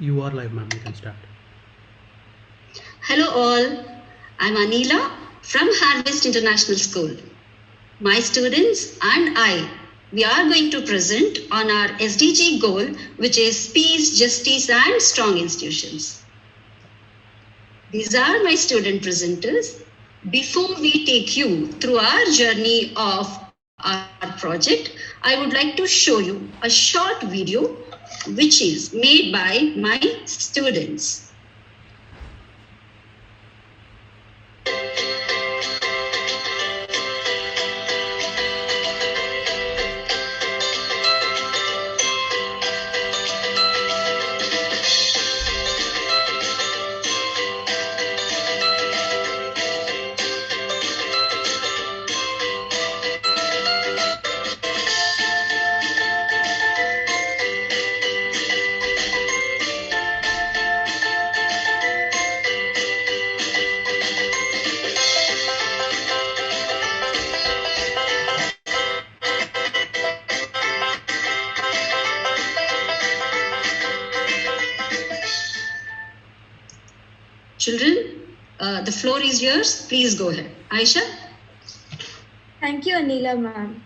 You are live, ma'am. You can start. Hello all, I'm Anila from Harvest International School. My students and I, we are going to present on our SDG goal, which is peace, justice and strong institutions. These are my student presenters. Before we take you through our journey of our project, I would like to show you a short video which is made by my students. Children, the floor is yours. Please go ahead. Aisha? Thank you, Anila ma'am.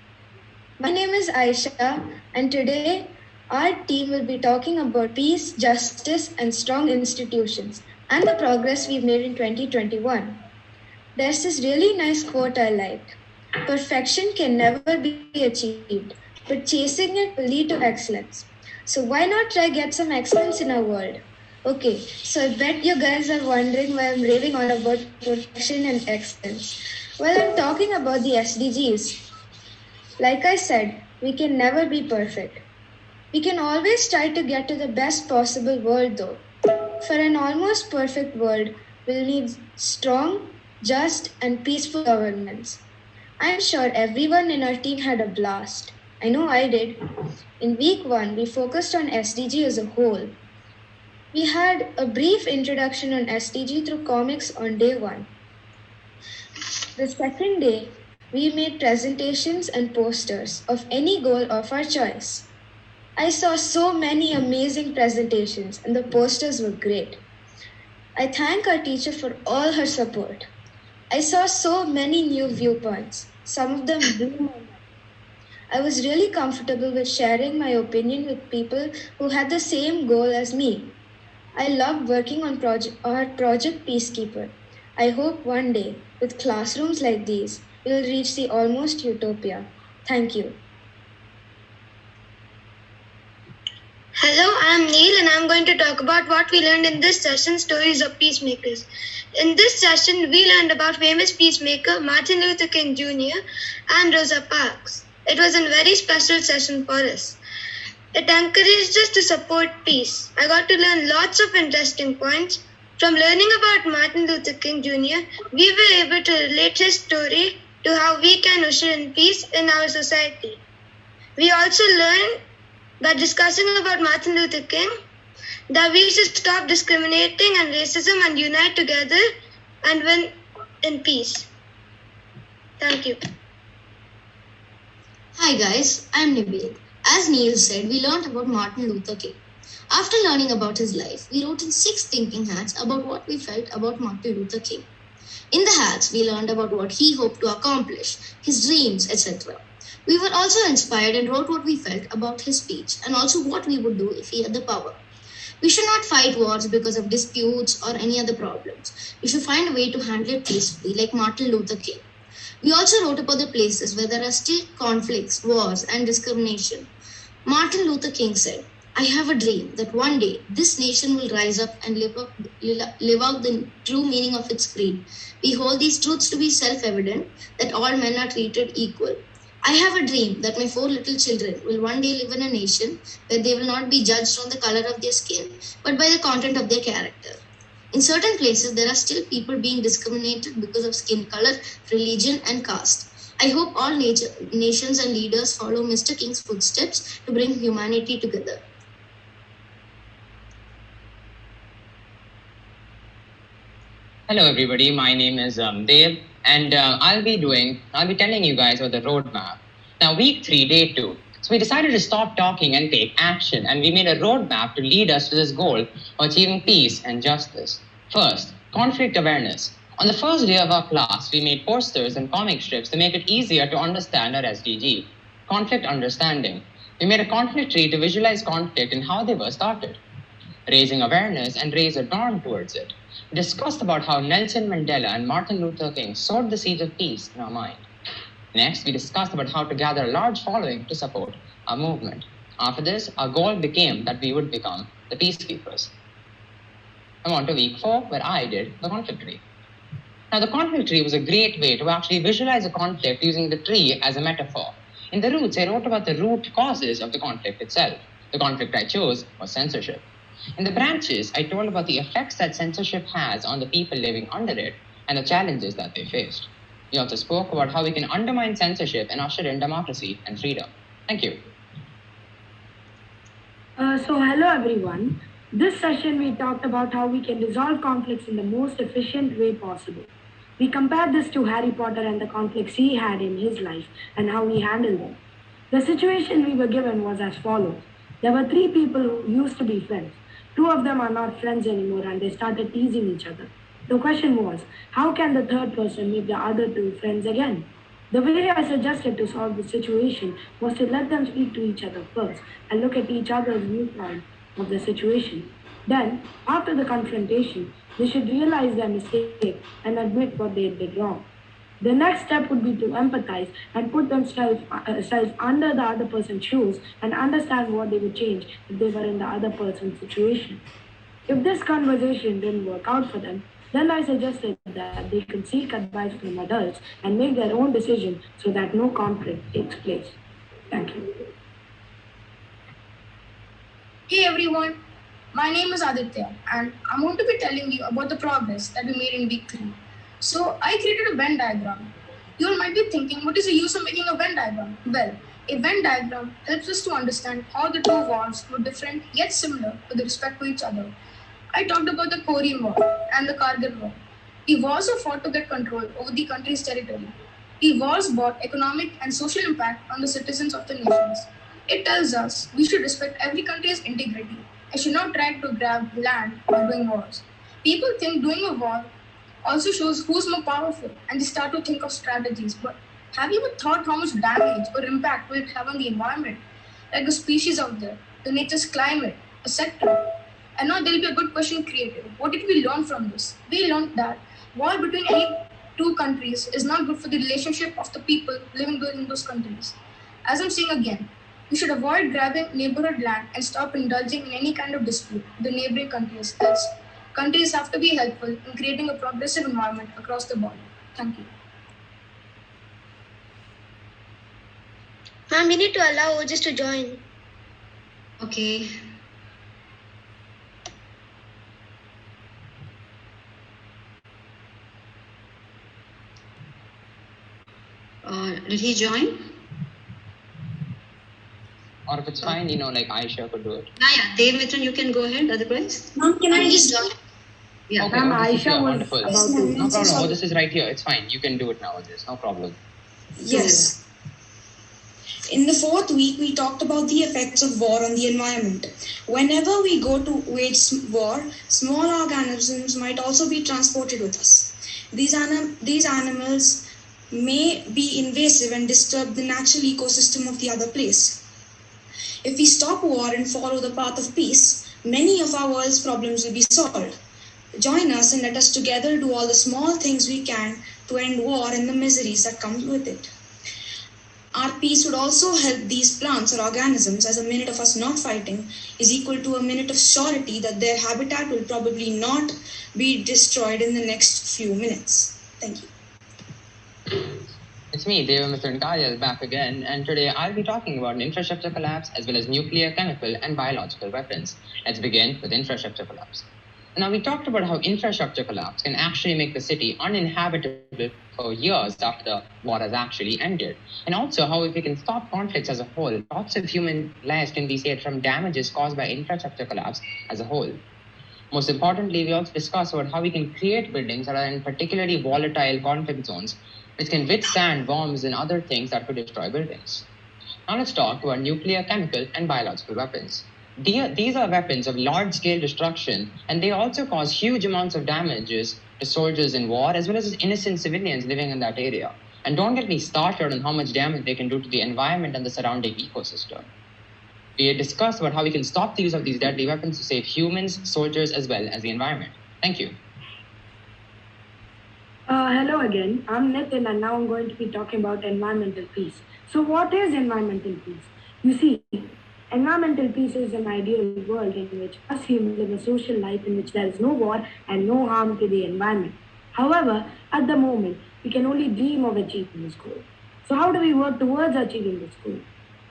My name is Aisha, and today our team will be talking about peace, justice, and strong institutions, and the progress we've made in 2021. There's this really nice quote I liked. Perfection can never be achieved, but chasing it will lead to excellence. So why not try get some excellence in our world? Okay, so I bet you guys are wondering why I'm raving on about perfection and excellence. Well, I'm talking about the SDGs. Like I said, we can never be perfect. We can always try to get to the best possible world though. For an almost perfect world, we'll need strong, just, and peaceful governments. I'm sure everyone in our team had a blast. I know I did. In week 1, we focused on SDG as a whole. We had a brief introduction on SDG through comics on day 1. The second day, we made presentations and posters of any goal of our choice. I saw so many amazing presentations and the posters were great. I thank our teacher for all her support. I saw so many new viewpoints. Some of them blew my mind. I was really comfortable with sharing my opinion with people who had the same goal as me. I loved working on our project Peacekeeper. I hope one day, with classrooms like these, we'll reach the almost utopia. Thank you. Hello, I'm Neil and I'm going to talk about what we learned in this session, Stories of Peacemakers. In this session, we learned about famous peacemaker Martin Luther King Jr. and Rosa Parks. It was a very special session for us. It encouraged us to support peace. I got to learn lots of interesting points. From learning about Martin Luther King Jr., we were able to relate his story to how we can usher in peace in our society. We also learned by discussing about Martin Luther King that we should stop discriminating and racism and unite together and win in peace. Thank you. Hi guys, I'm Nibil. As Neil said, we learned about Martin Luther King. After learning about his life, we wrote in 6 thinking hats about what we felt about Martin Luther King. In the hats, we learned about what he hoped to accomplish, his dreams, etc. We were also inspired and wrote what we felt about his speech and also what we would do if he had the power. We should not fight wars because of disputes or any other problems. We should find a way to handle it peacefully, like Martin Luther King. We also wrote about the places where there are still conflicts, wars, and discrimination. Martin Luther King said, I have a dream that one day this nation will rise up and live out the true meaning of its creed. We hold these truths to be self-evident, that all men are treated equal. I have a dream that my 4 little children will one day live in a nation where they will not be judged on the color of their skin, but by the content of their character. In certain places, there are still people being discriminated because of skin color, religion, and caste. I hope all nations and leaders follow Mr. King's footsteps to bring humanity together. Hello everybody, my name is Dev and I'll be telling you guys about the roadmap. Now week 3, day 2. So we decided to stop talking and take action, and we made a roadmap to lead us to this goal of achieving peace and justice. First, conflict awareness. On the first day of our class, we made posters and comic strips to make it easier to understand our SDG. Conflict understanding. We made a conflict tree to visualize conflict and how they were started. Raising awareness and raise a norm towards it. We discussed about how Nelson Mandela and Martin Luther King sowed the seeds of peace in our mind. Next, we discussed about how to gather a large following to support our movement. After this, our goal became that we would become the peacekeepers. I'm on to week 4, where I did the conflict tree. Now, the conflict tree was a great way to actually visualize a conflict using the tree as a metaphor. In the roots, I wrote about the root causes of the conflict itself. The conflict I chose was censorship. In the branches, I told about the effects that censorship has on the people living under it and the challenges that they faced. We also spoke about how we can undermine censorship and usher in democracy and freedom. Thank you. Hello everyone. This session we talked about how we can resolve conflicts in the most efficient way possible. We compared this to Harry Potter and the conflicts he had in his life and how he handled them. The situation we were given was as follows. There were 3 people who used to be friends. 2 of them are not friends anymore and they started teasing each other. The question was, how can the 3rd person make the other 2 friends again? The way I suggested to solve the situation was to let them speak to each other first and look at each other's viewpoint of the situation. Then, after the confrontation, they should realize their mistake and admit what they did wrong. The next step would be to empathize and put themselves under the other person's shoes and understand what they would change if they were in the other person's situation. If this conversation didn't work out for them, then I suggested that they could seek advice from adults and make their own decision so that no conflict takes place. Thank you. Hey everyone, my name is Aditya and I'm going to be telling you about the progress that we made in week 3. So I created a Venn diagram. You all might be thinking, what is the use of making a Venn diagram? Well, a Venn diagram helps us to understand how the 2 wars were different yet similar with respect to each other. I talked about the Korean War and the Kargil War. The wars were fought to get control over the country's territory. The wars brought economic and social impact on the citizens of the nations. It tells us we should respect every country's integrity and should not try to grab land while doing wars. People think doing a war also shows who's more powerful and they start to think of strategies. But have you ever thought how much damage or impact will it have on the environment? Like the species out there, the nature's climate, a sector. And now there'll be a good question created. What did we learn from this? We learned that war between any 2 countries is not good for the relationship of the people living in those countries. As I'm saying again, we should avoid grabbing neighborhood land and stop indulging in any kind of dispute with the neighboring countries. As countries have to be helpful in creating a progressive environment across the board. Thank you. Ma'am, we need to allow Ojas to join. Okay. Did he join? Or if it's fine, like Aisha could do it. Yeah. Dave Mitran, you can go ahead. Otherwise, Ma'am, can I just join? yeah. Okay, Ma'am, Otis is Aisha here. was Wonderful. about to. No problem. Oh, this is right here. It's fine. You can do it now, Otis. No problem. Yes. In the 4th week, we talked about the effects of war on the environment. Whenever we go to wage war, small organisms might also be transported with us. These animals may be invasive and disturb the natural ecosystem of the other place. If we stop war and follow the path of peace, many of our world's problems will be solved. Join us and let us together do all the small things we can to end war and the miseries that come with it. Our peace would also help these plants or organisms, as a minute of us not fighting is equal to a minute of surety that their habitat will probably not be destroyed in the next few minutes. Thank you. It's me, Deva Mithun Kajal, back again, and today I'll be talking about an infrastructure collapse as well as nuclear, chemical, and biological weapons. Let's begin with infrastructure collapse. Now, we talked about how infrastructure collapse can actually make the city uninhabitable for years after the war has actually ended. And also how if we can stop conflicts as a whole, lots of human lives can be saved from damages caused by infrastructure collapse as a whole. Most importantly, we also discussed about how we can create buildings that are in particularly volatile conflict zones, which can withstand bombs and other things that could destroy buildings. Now let's talk about nuclear, chemical, and biological weapons. These are weapons of large-scale destruction, and they also cause huge amounts of damages to soldiers in war as well as innocent civilians living in that area. And don't get me started on how much damage they can do to the environment and the surrounding ecosystem. We discussed about how we can stop the use of these deadly weapons to save humans, soldiers, as well as the environment. Thank you. Hello again, I'm Nitin and now I'm going to be talking about environmental peace. So what is environmental peace? You see, environmental peace is an ideal world in which us humans live a social life in which there is no war and no harm to the environment. However, at the moment, we can only dream of achieving this goal. So how do we work towards achieving this goal?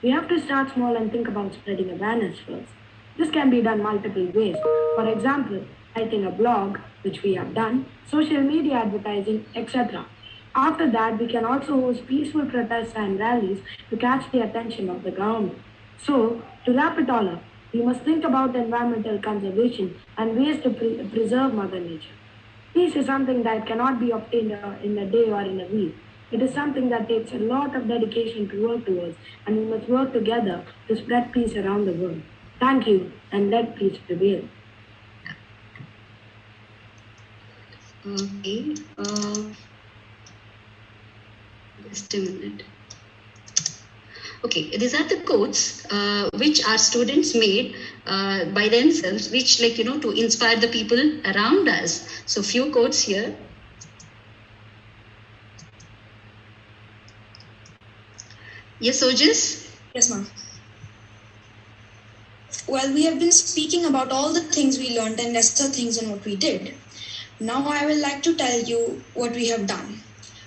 We have to start small and think about spreading awareness first. This can be done multiple ways. For example, writing a blog, which we have done, social media advertising, etc. After that, we can also host peaceful protests and rallies to catch the attention of the government. So, to wrap it all up, we must think about environmental conservation and ways to preserve Mother Nature. Peace is something that cannot be obtained in a day or in a week. It is something that takes a lot of dedication to work towards, and we must work together to spread peace around the world. Thank you, and let peace prevail. Okay, just a minute. Okay, these are the quotes which our students made by themselves, which to inspire the people around us. So few quotes here. Yes, Ojas? Yes, ma'am. Well, we have been speaking about all the things we learned and lesser things and what we did. Now I will like to tell you what we have done.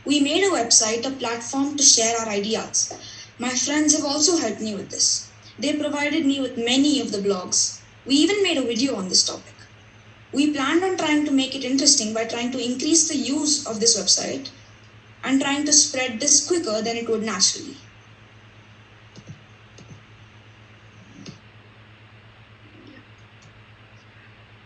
We made a website, a platform to share our ideas. My friends have also helped me with this. They provided me with many of the blogs. We even made a video on this topic. We planned on trying to make it interesting by trying to increase the use of this website and trying to spread this quicker than it would naturally.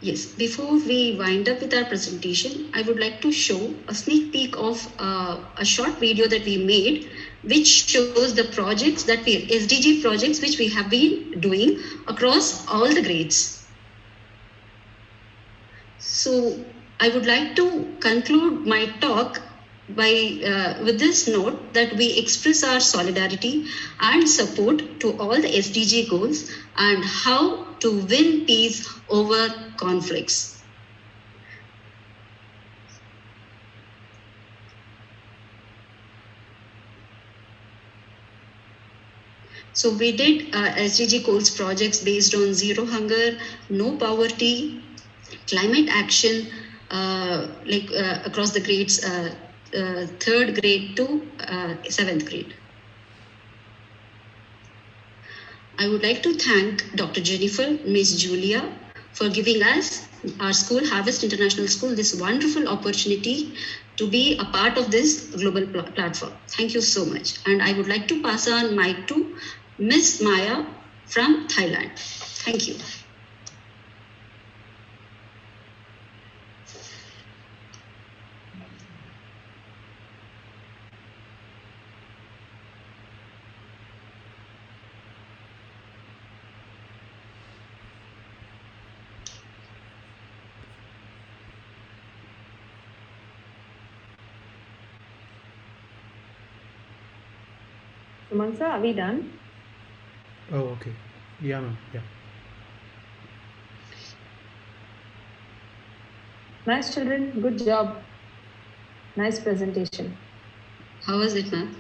Yes, before we wind up with our presentation, I would like to show a sneak peek of a short video that we made, which shows the projects that SDG projects, which we have been doing across all the grades. So I would like to conclude my talk by with this note that we express our solidarity and support to all the SDG goals and how to win peace over conflicts. So we did SDG goals projects based on zero hunger, no poverty, climate action, across the grades, 3rd grade to 7th grade. I would like to thank Dr. Jennifer, Miss Julia, for giving us, our school, Harvest International School, this wonderful opportunity to be a part of this global platform. Thank you so much. And I would like to pass on mic to Miss Maya from Thailand. Thank you. Suman sir, are we done? Oh, okay. Yeah, ma'am. Yeah. Nice children, good job. Nice presentation. How was it, ma'am?